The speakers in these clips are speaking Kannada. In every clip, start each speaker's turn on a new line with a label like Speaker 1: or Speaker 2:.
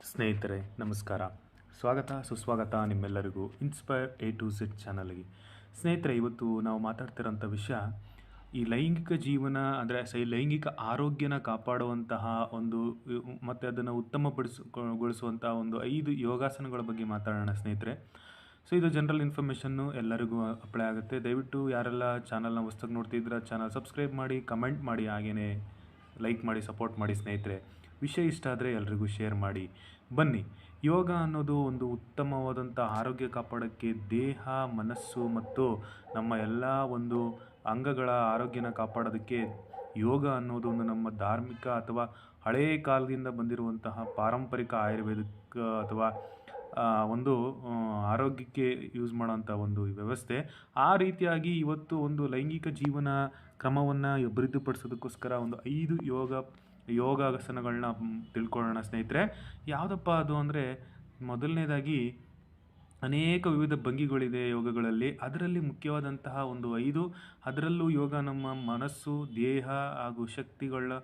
Speaker 1: ಸ್ನೇಹಿತರೆ ನಮಸ್ಕಾರ. ಸ್ವಾಗತ ಸುಸ್ವಾಗತ ನಿಮ್ಮೆಲ್ಲರಿಗೂ ಇನ್ಸ್ಪೈರ್ ಎ ಟು ಝೆಡ್ ಚಾನಲ್ಗೆ. ಸ್ನೇಹಿತರೆ, ಇವತ್ತು ನಾವು ಮಾತಾಡ್ತಿರೋಂಥ ವಿಷಯ ಈ ಲೈಂಗಿಕ ಜೀವನ ಅಂದರೆ ಲೈಂಗಿಕ ಆರೋಗ್ಯನ ಕಾಪಾಡುವಂತಹ ಒಂದು ಮತ್ತು ಅದನ್ನು ಉತ್ತಮಗೊಳಿಸುವಂಥ ಒಂದು 5 ಯೋಗಾಸನಗಳ ಬಗ್ಗೆ ಮಾತಾಡೋಣ ಸ್ನೇಹಿತರೆ. ಸೊ ಇದು ಜನರಲ್ ಇನ್ಫಾರ್ಮೇಷನ್ನು ಎಲ್ಲರಿಗೂ ಅಪ್ಲೈ ಆಗುತ್ತೆ. ದಯವಿಟ್ಟು ಯಾರೆಲ್ಲ ಚಾನಲ್ನ ಹೊಸ್ದಾಗಿ ನೋಡ್ತಿದ್ರೆ ಚಾನಲ್ ಸಬ್ಸ್ಕ್ರೈಬ್ ಮಾಡಿ, ಕಮೆಂಟ್ ಮಾಡಿ, ಹಾಗೆಯೇ ಲೈಕ್ ಮಾಡಿ, ಸಪೋರ್ಟ್ ಮಾಡಿ ಸ್ನೇಹಿತರೆ. ವಿಷಯ ಇಷ್ಟ ಆದರೆ ಎಲ್ರಿಗೂ ಶೇರ್ ಮಾಡಿ. ಬನ್ನಿ, ಯೋಗ ಅನ್ನೋದು ಒಂದು ಉತ್ತಮವಾದಂಥ ಆರೋಗ್ಯ ಕಾಪಾಡೋಕ್ಕೆ ದೇಹ, ಮನಸ್ಸು ಮತ್ತು ನಮ್ಮ ಎಲ್ಲ ಒಂದು ಅಂಗಗಳ ಆರೋಗ್ಯನ ಕಾಪಾಡೋದಕ್ಕೆ ಯೋಗ ಅನ್ನೋದು ಒಂದು ನಮ್ಮ ಧಾರ್ಮಿಕ ಅಥವಾ ಹಳೆಯ ಕಾಲದಿಂದ ಬಂದಿರುವಂತಹ ಪಾರಂಪರಿಕ ಆಯುರ್ವೇದಿಕ್ ಅಥವಾ ಒಂದು ಆರೋಗ್ಯಕ್ಕೆ ಯೂಸ್ ಮಾಡೋಂಥ ಒಂದು ವ್ಯವಸ್ಥೆ. ಆ ರೀತಿಯಾಗಿ ಇವತ್ತು ಒಂದು ಲೈಂಗಿಕ ಜೀವನ ಕ್ರಮವನ್ನು ಅಭಿವೃದ್ಧಿಪಡಿಸೋದಕ್ಕೋಸ್ಕರ ಒಂದು 5 ಯೋಗಾಸನಗಳನ್ನ ತಿಳ್ಕೊಳ್ಳೋಣ ಸ್ನೇಹಿತರೆ. ಯಾವುದಪ್ಪ ಅದು ಅಂದರೆ, ಮೊದಲನೇದಾಗಿ ಅನೇಕ ವಿವಿಧ ಭಂಗಿಗಳಿದೆ ಯೋಗಗಳಲ್ಲಿ. ಅದರಲ್ಲಿ ಮುಖ್ಯವಾದಂತಹ ಒಂದು 5, ಅದರಲ್ಲೂ ಯೋಗ ನಮ್ಮ ಮನಸ್ಸು, ದೇಹ ಹಾಗೂ ಶಕ್ತಿಗಳನ್ನ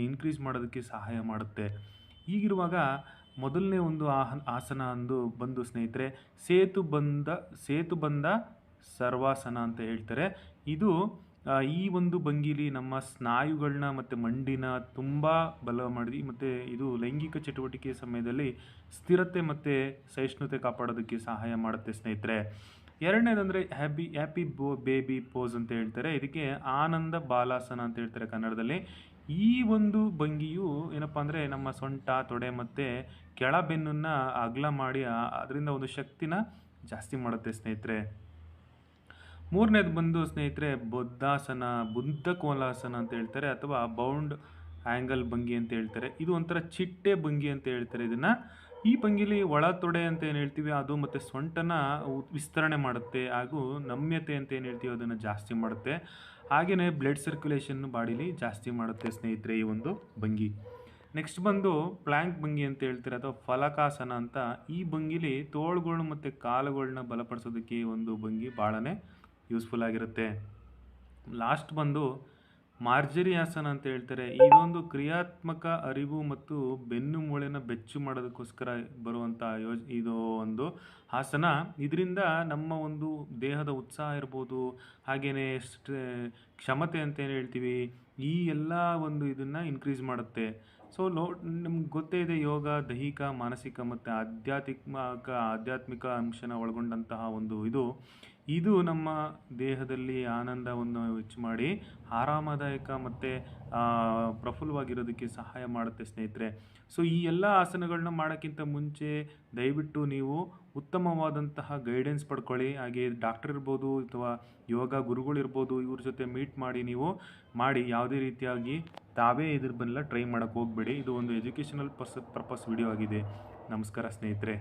Speaker 1: ಇನ್ಕ್ರೀಸ್ ಮಾಡೋದಕ್ಕೆ ಸಹಾಯ ಮಾಡುತ್ತೆ. ಹೀಗಿರುವಾಗ ಮೊದಲನೇ ಒಂದು ಆಸನ ಬಂದು ಸ್ನೇಹಿತರೆ, ಸೇತುಬಂಧ ಸರ್ವಾಸನ ಅಂತ ಹೇಳ್ತಾರೆ. ಇದು ಈ ಒಂದು ಭಂಗಿಲಿ ನಮ್ಮ ಸ್ನಾಯುಗಳನ್ನ ಮತ್ತು ಮಂಡಿನ ತುಂಬ ಬಲ ಮಾಡಿ ಮತ್ತು ಇದು ಲೈಂಗಿಕ ಚಟುವಟಿಕೆ ಸಮಯದಲ್ಲಿ ಸ್ಥಿರತೆ ಮತ್ತು ಸಹಿಷ್ಣುತೆ ಕಾಪಾಡೋದಕ್ಕೆ ಸಹಾಯ ಮಾಡುತ್ತೆ ಸ್ನೇಹಿತರೆ. ಎರಡನೇದಂದರೆ ಹ್ಯಾಪಿ ಬೇಬಿ ಪೋಸ್ ಅಂತ ಹೇಳ್ತಾರೆ. ಇದಕ್ಕೆ ಆನಂದ ಬಾಲಾಸನ ಅಂತ ಹೇಳ್ತಾರೆ ಕನ್ನಡದಲ್ಲಿ. ಈ ಒಂದು ಭಂಗಿಯು ಏನಪ್ಪ ಅಂದರೆ, ನಮ್ಮ ಸೊಂಟ, ತೊಡೆ ಮತ್ತು ಕೆಳಬೆನ್ನನ್ನು ಅಗಲ ಮಾಡಿ ಅದರಿಂದ ಒಂದು ಶಕ್ತಿನ ಜಾಸ್ತಿ ಮಾಡುತ್ತೆ ಸ್ನೇಹಿತರೆ. ಮೂರನೇದು ಬಂದು ಸ್ನೇಹಿತರೆ ಬುದ್ಧ ಕೋಲಾಸನ ಅಂತ ಹೇಳ್ತಾರೆ, ಅಥವಾ ಬೌಂಡ್ ಆ್ಯಂಗಲ್ ಭಂಗಿ ಅಂತ ಹೇಳ್ತಾರೆ. ಇದು ಒಂಥರ ಚಿಟ್ಟೆ ಭಂಗಿ ಅಂತ ಹೇಳ್ತಾರೆ ಇದನ್ನು. ಈ ಭಂಗಿಲಿ ಒಳ ತೊಡೆ ಅಂತ ಏನು ಹೇಳ್ತೀವಿ ಅದು ಮತ್ತು ಸೊಂಟನ ವಿಸ್ತರಣೆ ಮಾಡುತ್ತೆ, ಹಾಗೂ ನಮ್ಯತೆ ಅಂತ ಏನು ಹೇಳ್ತೀವಿ ಅದನ್ನು ಜಾಸ್ತಿ ಮಾಡುತ್ತೆ. ಹಾಗೆಯೇ ಬ್ಲಡ್ ಸರ್ಕ್ಯುಲೇಷನ್ ಬಾಡಿಲಿ ಜಾಸ್ತಿ ಮಾಡುತ್ತೆ ಸ್ನೇಹಿತರೆ ಈ ಒಂದು ಭಂಗಿ. ನೆಕ್ಸ್ಟ್ ಬಂದು ಪ್ಲ್ಯಾಂಕ್ ಭಂಗಿ ಅಂತ ಹೇಳ್ತಾರೆ, ಅಥವಾ ಫಲಕಾಸನ ಅಂತ. ಈ ಭಂಗಿಲಿ ತೋಳುಗಳು ಮತ್ತು ಕಾಲುಗಳನ್ನ ಬಲಪಡಿಸೋದಕ್ಕೆ ಈ ಒಂದು ಭಂಗಿ ಭಾಳನೇ ಯೂಸ್ಫುಲ್ ಆಗಿರುತ್ತೆ. ಲಾಸ್ಟ್ ಬಂದು ಮಾರ್ಜರಿ ಆಸನ ಅಂತ ಹೇಳ್ತಾರೆ. ಇದೊಂದು ಕ್ರಿಯಾತ್ಮಕ ಅರಿವು ಮತ್ತು ಬೆನ್ನು ಮೂಳೆನ ಬೆಚ್ಚು ಮಾಡೋದಕ್ಕೋಸ್ಕರ ಬರುವಂಥ ಇದು ಒಂದು ಆಸನ. ಇದರಿಂದ ನಮ್ಮ ಒಂದು ದೇಹದ ಉತ್ಸಾಹ ಇರ್ಬೋದು, ಹಾಗೆಯೇ ಕ್ಷಮತೆ ಅಂತ ಏನು ಹೇಳ್ತೀವಿ, ಈ ಎಲ್ಲ ಒಂದು ಇದನ್ನು ಇನ್ಕ್ರೀಸ್ ಮಾಡುತ್ತೆ. ಸೊ ನಮ್ಗೆ ಗೊತ್ತೇ ಇದೆ, ಯೋಗ ದೈಹಿಕ, ಮಾನಸಿಕ ಮತ್ತು ಆಧ್ಯಾತ್ಮಿಕ ಅಂಶನ ಒಳಗೊಂಡಂತಹ ಒಂದು ಇದು ನಮ್ಮ ದೇಹದಲ್ಲಿ ಆನಂದವನ್ನು ಹೆಚ್ಚು ಮಾಡಿ ಆರಾಮದಾಯಕ ಮತ್ತು ಪ್ರಫುಲ್ಲವಾಗಿರೋದಕ್ಕೆ ಸಹಾಯ ಮಾಡುತ್ತೆ ಸ್ನೇಹಿತರೆ. ಸೊ ಈ ಎಲ್ಲ ಆಸನಗಳನ್ನ ಮಾಡೋಕ್ಕಿಂತ ಮುಂಚೆ ದಯವಿಟ್ಟು ನೀವು ಉತ್ತಮವಾದಂತಹ ಗೈಡೆನ್ಸ್ ಪಡ್ಕೊಳ್ಳಿ. ಹಾಗೆ ಡಾಕ್ಟರ್ ಇರ್ಬೋದು ಅಥವಾ ಯೋಗ ಗುರುಗಳಿರ್ಬೋದು, ಇವ್ರ ಜೊತೆ ಮೀಟ್ ಮಾಡಿ ನೀವು ಯಾವುದೇ ರೀತಿಯಾಗಿ ತಾವೇ ಇದ್ರ ಬಂದೆಲ್ಲ ಟ್ರೈ ಮಾಡೋಕ್ಕೆ ಹೋಗಬೇಡಿ. ಇದು ಒಂದು ಎಜುಕೇಷನಲ್ ಪರ್ಪಸ್ ವಿಡಿಯೋ ಆಗಿದೆ. ನಮಸ್ಕಾರ ಸ್ನೇಹಿತರೆ.